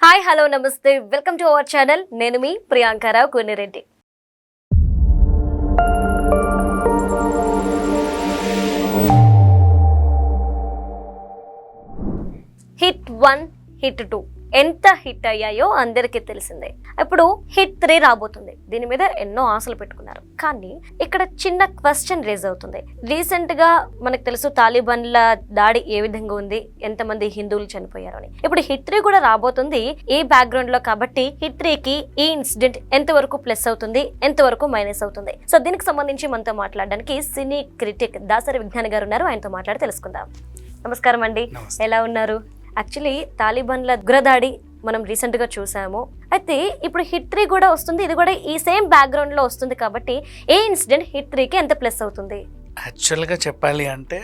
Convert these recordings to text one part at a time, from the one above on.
Hi hello నమస్తే welcome to our channel. నేను మీ Priyanka Rao కోనిరెడ్డి. Hit 1 hit 2 ఎంత హిట్ అయ్యాయో అందరికీ తెలిసిందే. ఇప్పుడు హిట్ 3 రాబోతుంది. దీని మీద ఎన్నో ఆశలు పెట్టుకున్నారు. కానీ ఇక్కడ చిన్న క్వశ్చన్ రేజ్ అవుతుంది. రీసెంట్ గా మనకు తెలుసు తాలిబాన్ల దాడి ఏ విధంగా ఉంది, ఎంతమంది హిందువులు చనిపోయారు అని. ఇప్పుడు హిట్ 3 కూడా రాబోతుంది ఈ బ్యాక్గ్రౌండ్ లో. కాబట్టి హిట్ 3 కి ఈ ఇన్సిడెంట్ ఎంతవరకు ప్లస్ అవుతుంది, ఎంతవరకు మైనస్ అవుతుంది. సో దీనికి సంబంధించి మనతో మాట్లాడడానికి సినీ క్రిటిక్ దాసరి విజ్ఞాన్ గారు ఉన్నారు. ఆయనతో మాట్లాడి తెలుసుకుందాం. నమస్కారం అండి, ఎలా ఉన్నారు? యాక్చువల్లీ తాలిబాన్ల ఉగ్రదాడి మనం రీసెంట్ గా చూసాము. అయితే ఇప్పుడు హిట్ 3 కూడా వస్తుంది. ఇది కూడా ఈ సేమ్ బ్యాక్గ్రౌండ్ లో వస్తుంది. కాబట్టి ఏ ఇన్సిడెంట్ హిట్ 3 కి ఎంత ప్లస్ అవుతుంది? యాక్చువల్గా చెప్పాలి అంటే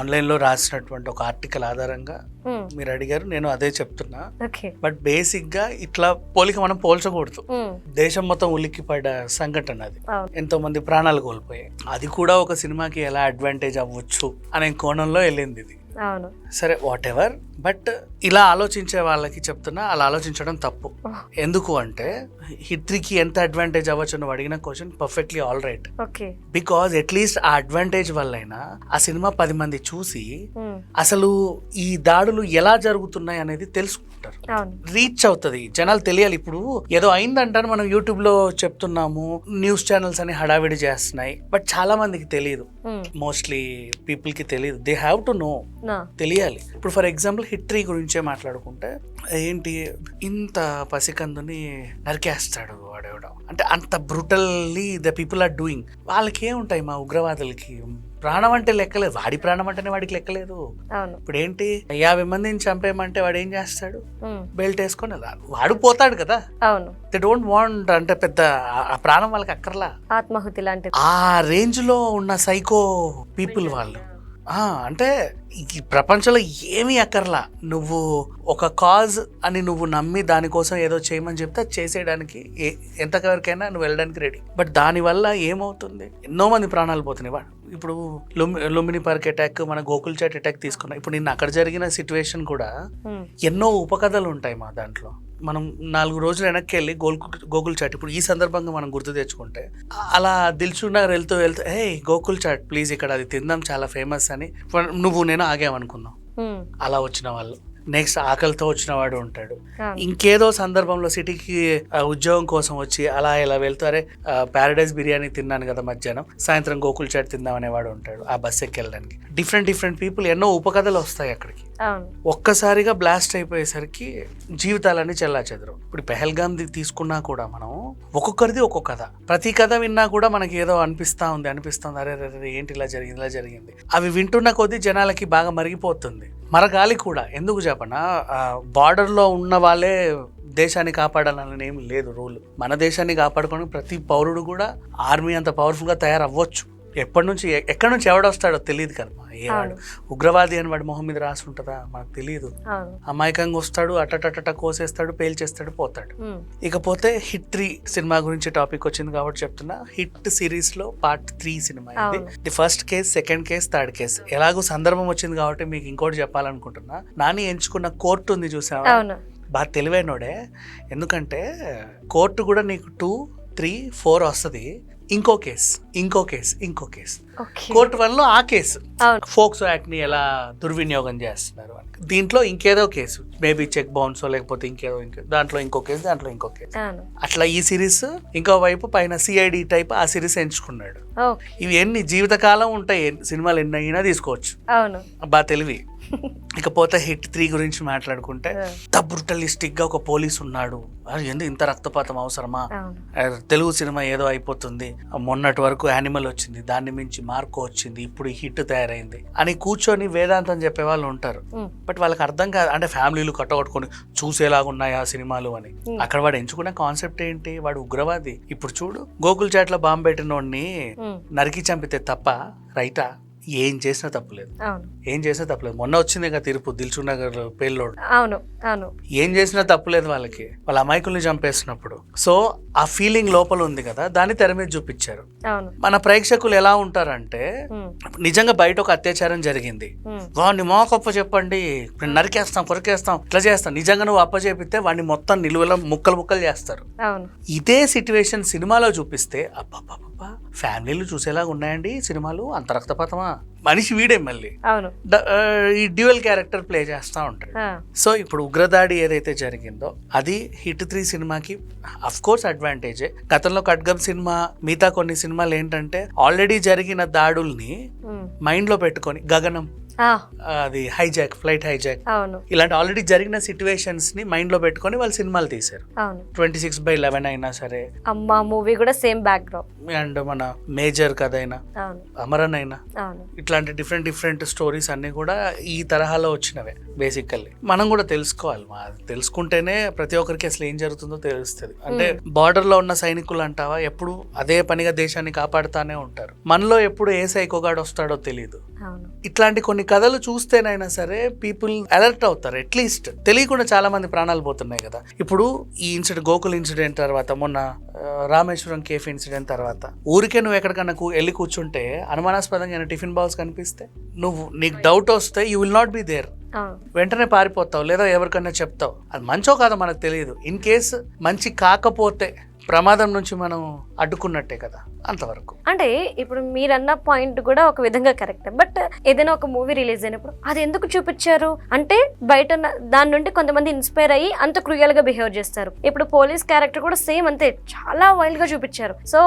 ఆన్లైన్లో రాసినటువంటి ఒక ఆర్టికల్ ఆధారంగా మీరు అడిగారు, నేను అదే చెప్తున్నా. బట్ బేసిక్గా ఇట్లా పోలిక మనం పోల్చకూడదు. దేశం మొత్తం ఉలిక్కిపడ్డ సంఘటన అది. ఎంతో మంది ప్రాణాలు కోల్పోయాయి. అది కూడా ఒక సినిమాకి ఎలా అడ్వాంటేజ్ అవ్వచ్చు అనే కోణంలో వెళ్ళింది ఇది. సరే వాట్ ఎవర్, బట్ ఇలా ఆలోచించే వాళ్ళకి చెప్తున్నా, అలా ఆలోచించడం తప్పు. ఎందుకు అంటే హిట్ 3కి ఎంత అడ్వాంటేజ్ అవ్వచ్చు నువ్వు అడిగిన question perfectly all right. Because at least ఆ అడ్వాంటేజ్ వల్లైనా ఆ సినిమా 10 మంది చూసి అసలు ఈ దాడులు ఎలా జరుగుతున్నాయి అనేది తెలుసుకుంటారు, రీచ్ అవుతుంది, జనాలు తెలియాలి. ఇప్పుడు ఏదో అయిందంటారు, మనం యూట్యూబ్ లో చెప్తున్నాము, న్యూస్ ఛానల్స్ అని హడావిడి చేస్తున్నాయి, బట్ చాలా మందికి తెలియదు. మోస్ట్లీ పీపుల్ కి తెలియదు. దే హ్యావ్ టు నో, తెలియాలి. ఇప్పుడు ఫర్ ఎగ్జాంపుల్ హిట్ 3 గురించే మాట్లాడుకుంటే ఏంటి, ఇంత పసికందుని నరికేస్తాడు వాడేవడం అంటే అంత brutally the people are doing. వాళ్ళకి ఏముంటాయి మా ఉగ్రవాదులకి, ప్రాణం అంటే లెక్కలేదు. వాడి ప్రాణం అంటేనే వాడికి లెక్కలేదు. ఇప్పుడు ఏంటి 50 మందిని చంపేయమంటే వాడు ఏం చేస్తాడు, బెల్ట్ వేసుకొని వాడు పోతాడు కదా. దే డోంట్ వాంట్, అంటే పెద్ద ఆ ప్రాణం వాళ్ళకి అక్కర్లా, ఆత్మాహుతి లాంటి ఆ రేంజ్ లో ఉన్న సైకో పీపుల్ వాళ్ళు. అంటే ఈ ప్రపంచంలో ఏమీ అక్కర్లా, నువ్వు ఒక కాజ్ అని నువ్వు నమ్మి దానికోసం ఏదో చేయమని చెప్తే చేసేయడానికి ఎంతవరకైనా నువ్వు వెళ్ళడానికి రెడీ. బట్ దానివల్ల ఏమవుతుంది, ఎన్నో మంది ప్రాణాలు పోతున్నాయి. ఇప్పుడు లుంబిని పార్క్ అటాక్, మన గోకుల్ చాట్ అటాక్ తీసుకున్నాం. ఇప్పుడు నిన్న అక్కడ జరిగిన సిచ్యువేషన్ కూడా ఎన్నో ఉపకథలు ఉంటాయి మా దాంట్లో. మనం 4 రోజులు వెనక్కి వెళ్ళి గోకుల్ చాట్ ఇప్పుడు ఈ సందర్భంగా మనం గుర్తు తెచ్చుకుంటే, అలా దిల్సుఖ్ నగర్ వెళ్తూ హే గోకుల్ చాట్ ప్లీజ్ ఇక్కడ అది తిందాం చాలా ఫేమస్ అని నువ్వు నేను ఆగామనుకున్నాం. అలా వచ్చిన వాళ్ళు, నెక్స్ట్ ఆకలితో వచ్చిన వాడు ఉంటాడు. ఇంకేదో సందర్భంలో సిటీకి ఉద్యోగం కోసం వచ్చి అలా ఇలా వెళ్తారే, ప్యారడైజ్ బిర్యానీ తిన్నాను కదా మధ్యాహ్నం, సాయంత్రం గోకుల్ చాట్ తిందాం అనేవాడు ఉంటాడు ఆ బస్ ఎక్కి వెళ్ళడానికి. డిఫరెంట్ పీపుల్, ఎన్నో ఉపకథలు వస్తాయి అక్కడికి. ఒక్కసారిగా బ్లాస్ట్ అయిపోయేసరికి జీవితాలన్నీ చెల్లాచెదరు. ఇప్పుడు పెహల్గాం తీసుకున్నా కూడా మనం ఒక్కొక్కరిది ఒక్కొక్క కథ, ప్రతి కథ విన్నా కూడా మనకి ఏదో అనిపిస్తుంది, అరే ఏంటి ఇలా జరిగింది. అవి వింటున్న కొద్దీ జనాలకి బాగా మరిగిపోతుంది, మరగాలి కూడా. ఎందుకు చెప్పనా, బార్డర్ లో ఉన్న వాళ్ళే దేశాన్ని కాపాడాలని ఏమి లేదు రూల్. మన దేశాన్ని కాపాడుకోవడానికి ప్రతి పౌరుడు కూడా ఆర్మీ అంత పవర్ఫుల్ గా తయారవ్వచ్చు. ఎక్కడి నుంచి ఎవడొస్తాడో తెలియదు కదా. వాడు ఉగ్రవాది అని వాడి మొహం మీద రాసి ఉంటుందా మనకు తెలియదు. అమాయకంగా వస్తాడు, అటట కోసేస్తాడు, పేల్చేస్తాడు, పోతాడు. ఇకపోతే హిట్ 3 సినిమా గురించి టాపిక్ వచ్చింది కాబట్టి చెప్తున్నా. హిట్ సిరీస్ లో పార్ట్ 3 సినిమా ఇది. The first case, second case, third case. ఎలాగో సందర్భం వచ్చింది కాబట్టి మీకు ఇంకోటి చెప్పాలనుకుంటున్నా. నాని ఎంచుకున్న కోర్టు ఉంది చూసావా, బాగా తెలివైనోడే. ఎందుకంటే కోర్టు కూడా నీకు 2, 3, 4 వస్తుంది. ఇంకో కేస్ కోర్టు వల్ల ఆ కేసు ఫోక్సో యాక్ట్ ని ఎలా దుర్వినియోగం చేస్తున్నారు అని. దీంట్లో ఇంకేదో కేసు, మేబీ చెక్ బౌన్స్ లేకపోతే ఇంకేదో దాంట్లో ఇంకో కేసు. అట్లా ఈ సిరీస్ ఇంకో వైపు పైన సిఐడి టైప్ ఆ సిరీస్ ఎంచుకున్నాడు. ఇవి ఎన్ని జీవితకాలం ఉంటాయి, సినిమాలు ఎన్ని అయినా తీసుకోవచ్చు. బాగా తెలివి. ఇకపోతే హిట్ 3 గురించి మాట్లాడుకుంటే, ఇంత బ్రూటలిస్టిక్ గా ఒక పోలీస్ ఉన్నాడు, ఎందుకు ఇంత రక్తపాతం అవసరమా, తెలుగు సినిమా ఏదో అయిపోతుంది, మొన్నటి వరకు యానిమల్ వచ్చింది, దాన్ని మించి మార్కో వచ్చింది, ఇప్పుడు హిట్ తయారైంది అని కూర్చొని వేదాంతం చెప్పే వాళ్ళు ఉంటారు. బట్ వాళ్ళకి అర్థం కాదు, అంటే ఫ్యామిలీలు కట్టగొట్టుకొని చూసేలాగా ఉన్నాయి ఆ సినిమాలు అని. అక్కడ వాడు ఎంచుకున్న కాన్సెప్ట్ ఏంటి, వాడు ఉగ్రవాది. ఇప్పుడు చూడు, గోకుల్ చాట్ లో బాంబు పెట్టిన వాడిని నరికి చంపితే తప్ప రైటా? ఏం చేసినా తప్పులేదు. మొన్న వచ్చింది కదా తీర్పు, దిల్సుఖ్ నగర్ పేల్లోడు. అవును. ఏం చేసినా తప్పులేదు వాళ్ళకి, వాళ్ళ అమాయకుల్ని చంపేసినప్పుడు. సో ఆ ఫీలింగ్ లోపల ఉంది కదా, దాన్ని తెర మీద చూపించారు. అవును. మన ప్రేక్షకులు ఎలా ఉంటారంటే, నిజంగా బయట ఒక అత్యాచారం జరిగింది, వాడిని మోకప్ప చెప్పండి, నరికేస్తాం, కొరికేస్తాం, ఇట్లా చేస్తాం. నిజంగా నువ్వు అప్ప చెప్పితే వాడిని మొత్తం నిలువలో ముక్కలు ముక్కలు చేస్తారు. అవును. ఇదే సిచ్యువేషన్ సినిమాలో చూపిస్తే అబ్బా ఫ్యామిలీలు చూసేలాగా ఉన్నాయండి సినిమాలు, అంత రక్తపాతమా, మనిషి వీడే మళ్ళీ అవును. ఈ డ్యూయల్ క్యారెక్టర్ ప్లే చేస్తా ఉంటాడు. సో ఇప్పుడు ఉగ్రదాడి ఏదైతే జరిగిందో అది హిట్ 3 సినిమాకి అఫ్ కోర్స్ అడ్వాంటేజే. గతంలో ఖడ్గం సినిమా, మిగతా కొన్ని సినిమాలు ఏంటంటే ఆల్రెడీ జరిగిన దాడుల్ని మైండ్ లో పెట్టుకొని, గగనం అది హైజాక్, ఫ్లైట్ హైజాక్, ఇలాంటి ఆల్రెడీ జరిగిన సిచ్యువేషన్స్ ని మైండ్ లో పెట్టుకొని వాళ్ళు సినిమాలు తీశారు. 26/11 అయినా సరే, అమ్మా మూవీ కూడా సేమ్ బ్యాక్ డ్రాప్, అండ్ మన మేజర్ కథ అయినా, అమరన్ అయినా, ఇట్లాంటి డిఫరెంట్ స్టోరీస్ అన్ని కూడా ఈ తరహాలో వచ్చినవే. బేసికల్లీ మనం కూడా తెలుసుకోవాలి, తెలుసుకుంటేనే ప్రతి ఒక్కరికి అసలు ఏం జరుగుతుందో తెలుస్తుంది. అంటే బార్డర్ లో ఉన్న సైనికులు అంటావా ఎప్పుడు అదే పనిగా దేశాన్ని కాపాడుతానే ఉంటారు. మనలో ఎప్పుడు ఏ సైకోగాడు వస్తాడో తెలియదు. ఇట్లాంటి కొన్ని కథలు చూస్తేనైనా సరే పీపుల్ అలర్ట్ అవుతారు. అట్లీస్ట్ తెలియకుండా చాలా మంది ప్రాణాలు పోతున్నాయి కదా. ఇప్పుడు ఈ గోకుల్ ఇన్సిడెంట్ తర్వాత, మొన్న రామేశ్వరం కేఫ్ ఇన్సిడెంట్ తర్వాత, ఊరికే నువ్వు ఎక్కడికన్నా వెళ్ళి కూర్చుంటే అనుమానాస్పదంగా టిఫిన్ బాక్స్ కనిపిస్తే నీకు డౌట్ వస్తే you will not be there, వెంటనే పారిపోతావు లేదా ఎవరికన్నా చెప్తావు. అది మంచో కాదో మనకు తెలియదు. ఇన్ కేస్ మంచి కాకపోతే ప్రమాదం నుంచి మనం అడ్డుకున్నట్టే కదా. అంతవరకు అంటే ఇప్పుడు మీరన్న పాయింట్ కూడా ఒక విధంగా కరెక్ట్. బట్ ఏదైనా ఒక మూవీ రిలీజ్ అయినప్పుడు అది ఎందుకు చూపించారు అంటే బయట దాని నుండి కొంతమంది ఇన్స్పైర్ అయ్యి అంత క్రూయల్ గా బిహేవ్ చేస్తారు. ఇప్పుడు పోలీస్ క్యారెక్టర్ కూడా సేమ్ అంతే, చాలా వైల్డ్ గా చూపించారు. సో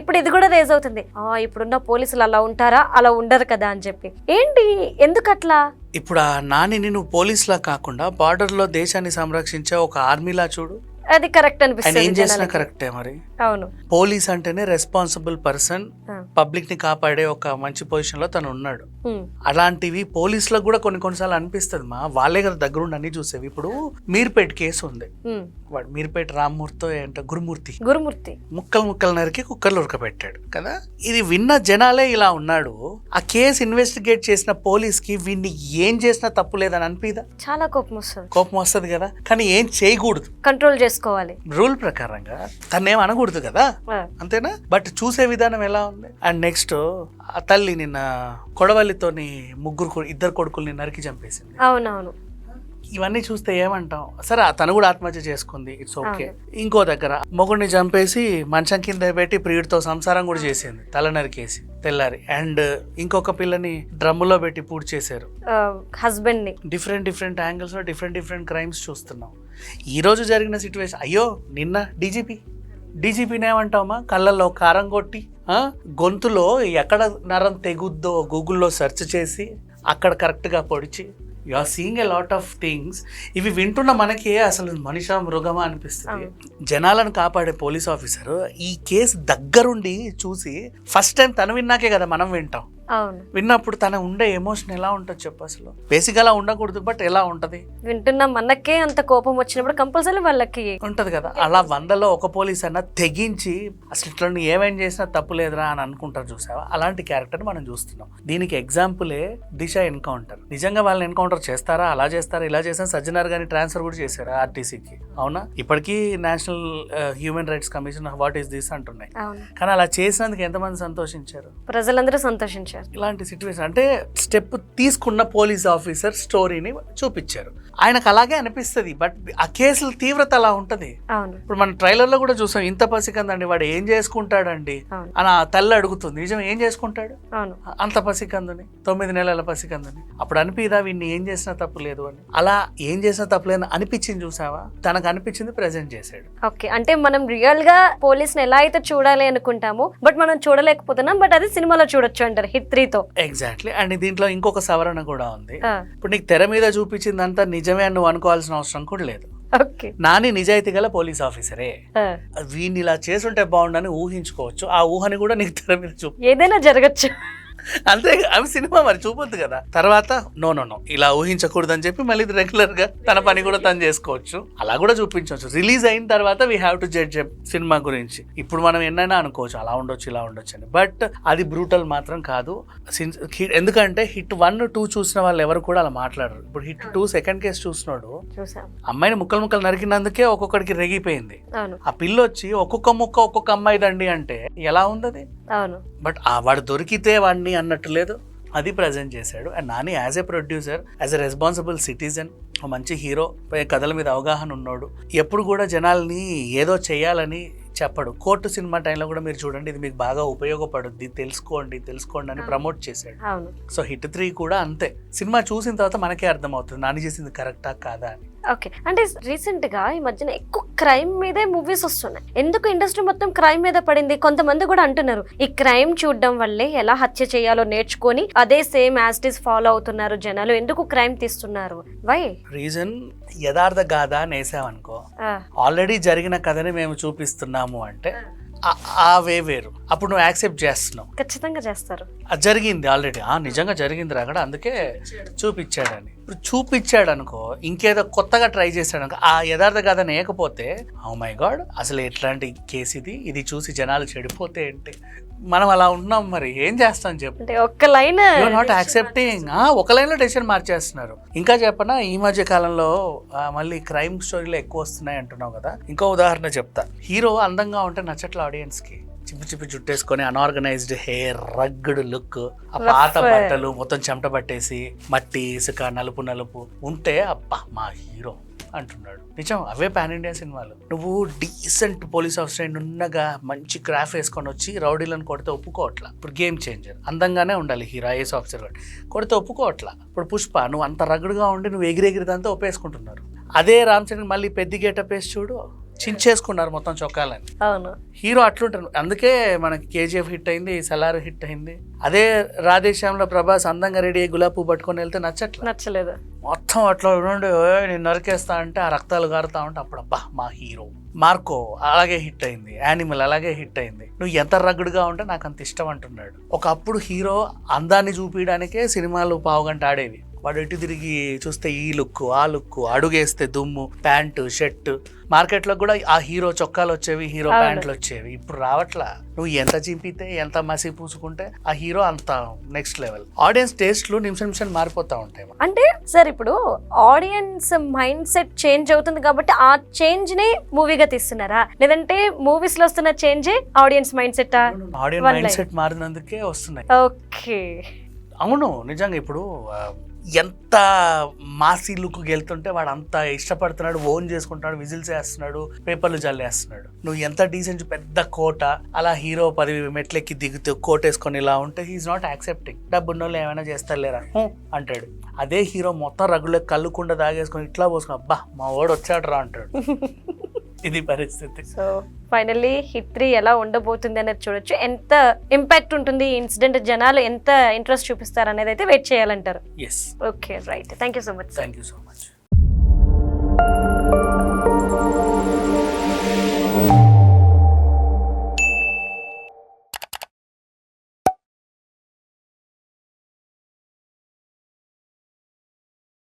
ఇప్పుడు ఇది కూడా రేజ్ అవుతుంది, ఇప్పుడున్న పోలీసులు అలా ఉంటారా, అలా ఉండరు కదా అని చెప్పి. ఏంటి ఎందుకు అట్లా? ఇప్పుడు ఆ నానిని నువ్వు పోలీసులా కాకుండా బార్డర్ లో దేశాన్ని సంరక్షించే ఒక ఆర్మీలా చూడు, అది కరెక్ట్ అనిపిస్తుంది. ఏం చేసినా కరెక్టే మరి. అవును. పోలీస్ అంటేనే రెస్పాన్సిబుల్ పర్సన్, పబ్లిక్ ని కాపాడే ఒక మంచి పొజిషన్ లో తను ఉన్నాడు. అలాంటివి పోలీసులకు కూడా కొన్నిసార్లు అనిపిస్తుంది, వాళ్ళే కదా దగ్గరుండి అన్ని చూసేవి. ఇప్పుడు మీర్పేట్ కేసు ఉంది, వాడు మీర్పేట రామ్మూర్తితో ఏంటో గురుమూర్తి ముక్కలు నరికి కుక్కర్లు ఉడకబెట్టాడు కదా. ఇది విన్న జనాలే ఇలా ఉన్నాడు. ఆ కేసు ఇన్వెస్టిగేట్ చేసిన పోలీస్ కి వీడిని ఏం చేసినా తప్పు లేదని అనిపిదా? చాలా కోపం వస్తుంది కదా. కానీ ఏం చేయకూడదు, కంట్రోల్ చేసుకోవాలి రూల్ ప్రకారంగా. తనేం అనకూడదు కదా, అంతేనా? బట్ చూసే విధానం ఎలా ఉంది. అండ్ నెక్స్ట్ ఆ తల్లి నిన్న కొడవలితోని ఇద్దరు కొడుకుల్ని నరికి చంపేసింది. అవునవును. ఇవన్నీ చూస్తే ఏమంటాం? సరే తను కూడా ఆత్మహత్య చేసుకుంది, ఇట్స్ ఓకే. ఇంకో దగ్గర మొగుడిని చంపేసి మంచం కింద పెట్టి ప్రియుడితో సంసారం కూడా చేసింది, తల నరికేసి తెల్లారి. అండ్ ఇంకొక పిల్లని డ్రమ్ములో పెట్టి పూర్తి చేశారు హస్బెండ్ ని. డిఫరెంట్ యాంగిల్స్ లో డిఫరెంట్ క్రైమ్స్ చూస్తున్నాం. ఈ రోజు జరిగిన సిచ్యువేషన్, అయ్యో నిన్న డీజీపీని ఏమంటామా, కళ్ళల్లో కారం కొట్టి గొంతులో ఎక్కడ నరం తెగుద్దో గూగుల్లో సెర్చ్ చేసి అక్కడ కరెక్ట్గా పొడిచి, you are seeing a lot of things. ఇవి వింటున్న మనకి అసలు మనిషా మృగమా అనిపిస్తుంది. జనాలను కాపాడే పోలీస్ ఆఫీసర్ ఈ కేసు దగ్గరుండి చూసి ఫస్ట్ టైం తను విన్నాకే కదా మనం వింటాం. విన్నప్పుడు తన ఉండే ఎమోషన్ ఎలా ఉంటుంది చెప్పు. అసలు బేసిక్ అలా ఉండకూడదు, బట్ ఎలా ఉంటది వింటున్నా మనకే అంత కోపం వచ్చినప్పుడు కంపల్సరీ వాళ్ళకి ఉంటది కదా. అలా 100లో ఒక పోలీస్ అన్న తెగించి అసలు ఇట్లా ఏమేం చేసినా తప్పు లేదురా అని అనుకుంటారు, చూసావా? అలాంటి క్యారెక్టర్ మనం చూస్తున్నాం. దీనికి ఎగ్జాంపులే దిశ ఎన్కౌంటర్. నిజంగా వాళ్ళని ఎన్కౌంటర్ చేస్తారా, అలా చేస్తారా, ఇలా చేస్తారా? సజ్జనార్ గారిని ట్రాన్స్ఫర్ కూడా చేశారు ఆర్టీసీకి, అవునా? ఇప్పటికీ national human rights commission what is this అంటున్నాయి. కానీ అలా చేసినందుకు ఎంతమంది సంతోషించారు? ప్రజలందరూ సంతోషించారు. ఇలాంటి సిచ్యువేషన్ అంటే స్టెప్ తీసుకున్న పోలీస్ ఆఫీసర్ స్టోరీని చూపించారు. ఆయనకు అలాగే అనిపిస్తుంది, బట్ ఆ కేసుల తీవ్రత అలా ఉంటది. ఇప్పుడు మన ట్రైలర్ లో కూడా చూసాం, ఇంత పసికందండి వాడు ఏం చేసుకుంటాడండి అని ఆ తల్లి అడుగుతుంది. నిజం, ఏం చేసుకుంటాడు అంత పసికందుని, 9 నెలల పసికందుని? అప్పుడు అనిపిదా వీడిని ఏం చేసినా తప్పు లేదు అని? అలా ఏం చేసినా తప్పు లేదు అనిపించింది, చూసావా? తనకు అనిపించింది ప్రెజెంట్ చేశాడు. ఓకే, అంటే మనం రియల్ గా పోలీస్ ని ఎలా అయితే చూడాలి అనుకుంటామో బట్ మనం చూడలేకపోతున్నాం, బట్ అది సినిమాలో చూడొచ్చు అంటారు హిట్ 3తో. ఎగ్జాక్ట్లీ. అండ్ దీంట్లో ఇంకొక సవరణ కూడా ఉంది. ఇప్పుడు నీకు తెర మీద చూపించిందంతా నిజమే అని నువ్వు అనుకోవాల్సిన అవసరం కూడా లేదు. నాని నిజాయితీ గల పోలీస్ ఆఫీసరే, వీడిని ఇలా చేసుంటే బాగుండని ఊహించుకోవచ్చు. ఆ ఊహని కూడా నీకు తెర మీద ఏదైనా జరగచ్చు. అంతే, అవి సినిమా మరి చూపొద్దు కదా. తర్వాత నో ఇలా ఊహించకూడదు అని చెప్పి మళ్ళీ రెగ్యులర్ గా తన పని కూడా తను చేసుకోవచ్చు, అలా కూడా చూపించవచ్చు. రిలీజ్ అయిన తర్వాత we have to judge cinema గురించి. ఇప్పుడు మనం ఎన్నైనా అనుకోవచ్చు, అలా ఉండొచ్చు ఇలా ఉండొచ్చు అని, బట్ అది బ్రూటల్ మాత్రం కాదు. ఎందుకంటే హిట్ 1, 2 చూసిన వాళ్ళు ఎవరు కూడా అలా మాట్లాడరు. ఇప్పుడు హిట్ 2 సెకండ్ కేసు చూసినాడు, అమ్మాయిని ముక్కలు నరికినందుకే ఒక్కొక్కడికి రెగిపోయింది. ఆ పిల్ల వచ్చి ఒక్కొక్క ముక్క ఒక్కొక్క అమ్మాయిదండి అంటే ఎలా ఉంది? బట్ వాడు దొరికితే వాడిని అన్నట్టు లేదు, అది ప్రజెంట్ చేశాడు. And Nani as a producer, as a responsible citizen, మంచి హీరో, కథల మీద అవగాహన ఉన్నాడు. ఎప్పుడు కూడా జనాల్ని ఏదో చేయాలని చెప్పడు. కోర్టు సినిమా టైంలో కూడా మీరు చూడండి, ఇది మీకు బాగా ఉపయోగపడుద్ది, తెలుసుకోండి అని ప్రమోట్ చేశాడు. సో హిట్ 3 కూడా అంతే. సినిమా చూసిన తర్వాత మనకే అర్థమవుతుంది నాని చేసింది కరెక్టా కాదా అని. ఓకే, అంటే రీసెంట్ గా ఈ మధ్యన ఎక్కువ క్రైమ్ మీదే మూవీస్ వస్తున్నాయి. ఎందుకు ఇండస్ట్రీ మొత్తం క్రైమ్ మీద పడింది? కొంతమంది కూడా అంటున్నారు ఈ క్రైమ్ చూడడం వల్లే ఎలా హత్య చేయాలో నేర్చుకొని అదే same as it is follow అవుతున్నారు జనాలు. ఎందుకు క్రైమ్ తీస్తున్నారు? వై రీజన్ యథార్థ గాథా అని వేసామనుకో, ఆల్రెడీ జరిగిన కథని మేము చూపిస్తున్నాము అంటే ఆ వే వేరు. అప్పుడు నువ్వు యాక్సెప్ట్ చేస్తున్నావు, ఖచ్చితంగా చేస్తారు. అది జరిగింది ఆల్రెడీ, నిజంగా జరిగింది అక్కడ, అందుకే చూపించాడని. ఇప్పుడు చూపించాడు అనుకో, ఇంకేదో కొత్తగా ట్రై చేశాడు అనుకో, ఆ యథార్థ కథ నేయకపోతే ఓ మై గాడ్ అసలు ఎట్లాంటి కేసు ఇది చూసి జనాలు చెడిపోతే ఏంటి? మనం అలా ఉన్నాం, మరి ఏం చేస్తాం చెప్పు. ఒక్క లైన్ నాట్ యాక్సెప్టింగ్, ఒక లైన్ లో డెసిషన్ మార్చేస్తున్నారు. ఇంకా చెప్పనా, ఈ మధ్య కాలంలో మళ్ళీ క్రైమ్ స్టోరీలు ఎక్కువ వస్తున్నాయి అంటున్నావు కదా, ఇంకో ఉదాహరణ చెప్తా. హీరో అందంగా ఉంటే నచ్చట్ల ఆడియన్స్ కి, చిప్పి జుట్టేసుకొని అన్ఆర్గనైజ్డ్ హెయిర్, రగ్గుడు లుక్, ఆ పాత బట్టలు మొత్తం చెమట పట్టేసి మట్టి ఇసుక నలుపు ఉంటే అబ్బా మా హీరో అంటున్నాడు. నిజం, అవే పాన్ ఇండియా సినిమాలు. నువ్వు డీసెంట్ పోలీస్ ఆఫీసర్ ఉన్నగా మంచి క్రాఫ్ వేసుకొని వచ్చి రౌడీలను కొడితే ఒప్పుకోవట్లా. ఇప్పుడు గేమ్ చేంజర్, అందంగానే ఉండాలి హీరో, ఐఏఎస్ ఆఫీసర్ కొడితే ఒప్పుకోవట్లా. ఇప్పుడు పుష్ప, నువ్వు అంత రగుడుగా ఉండి నువ్వు ఎగిరెగిరిదంతా ఒప్పేసుకుంటున్నారు. అదే రామ్ చరణ్ మళ్ళీ పెద్ద గెటప్ వేసి చూడు, చించేసుకున్నారు మొత్తం చొక్కాలని. అవును, హీరో అట్లుంటారు. అందుకే మనకి కేజీఎఫ్ హిట్ అయింది, సలార్ హిట్ అయింది. అదే రాధేశ్యామ్లో ప్రభాస్ అందంగా రెడీ అయ్యి గులాబీ పువ్వు పట్టుకొని వెళ్తే నచ్చలేదు. మొత్తం అట్లా ఉండి నేను నరికేస్తా అంటే ఆ రక్తాలు గారుతా ఉంటే అప్పుడు అబ్బా మా హీరో. మార్కో అలాగే హిట్ అయింది, యానిమల్ అలాగే హిట్ అయింది. నువ్వు ఎంత రగ్గుడుగా ఉంటే నాకు అంత ఇష్టం అంటున్నాడు. ఒకప్పుడు హీరో అందాన్ని చూపించడానికే సినిమాలు పావుగంట ఆడేవి. వాడు ఎటు తిరిగి చూస్తే ఈ లుక్ ఆ లుక్, అడుగేస్తే దుమ్ము, ప్యాంటు షర్ట్. మార్కెట్లో కూడా ఆ హీరో చొక్కాలు వచ్చేవి, హీరో ప్యాంట్లు వచ్చేవి. ఇప్పుడు రావట్లా. నువ్వు ఎంత చింపితే ఎంత మసి పూసుకుంటే ఆ హీరో అంత నెక్స్ట్ లెవెల్. ఆడియన్స్ టేస్ట్లు నిమిషం మారిపోతా ఉంటాయి. అంటే సార్ ఇప్పుడు ఆడియన్స్ మైండ్ సెట్ చేంజ్ అవుతుంది కాబట్టి ఆ చేంజ్ ని మూవీగా తీస్తున్నారా, లేదంటే మూవీస్ లో వస్తున్న చేంజే audience mind set? Audience mind set మారినందుకే వస్తున్నాయి. ఓకే, అవును నిజంగా. ఇప్పుడు ఎంత మాసీ లుక్కి వెళ్తుంటే వాడు అంత ఇష్టపడుతున్నాడు, ఓన్ చేసుకుంటున్నాడు, విజిల్స్ వేస్తున్నాడు, పేపర్లు జల్లేస్తున్నాడు. నువ్వు ఎంత డీసెంట్ పెద్ద కోట, అలా హీరో 10 మెట్లెక్కి దిగుతూ కోట్ వేసుకొని ఇలా ఉంటే హీఈస్ నాట్ యాక్సెప్టింగ్. డబ్బున్నోళ్ళు ఏమైనా చేస్తారులేరా అంటాడు. అదే హీరో మొత్తం రగులో కళ్ళుకుండా దాగేసుకొని ఇట్లా పోసుకుని అబ్బా మా వాడు వచ్చాడు రా అంటాడు. ఇది పరిస్థితి. సో ఫైనల్లీ హిట్ 3 ఎలా ఉండబోతుంది అనేది చూడొచ్చు. ఎంత ఇంపాక్ట్ ఉంటుంది ఈ ఇన్సిడెంట్, జనాలు ఎంత ఇంట్రెస్ట్ చూపిస్తారు అనేది అయితే వెయిట్ చేయాలంటారు. Yes, okay right, thank you so much. Thank you so much.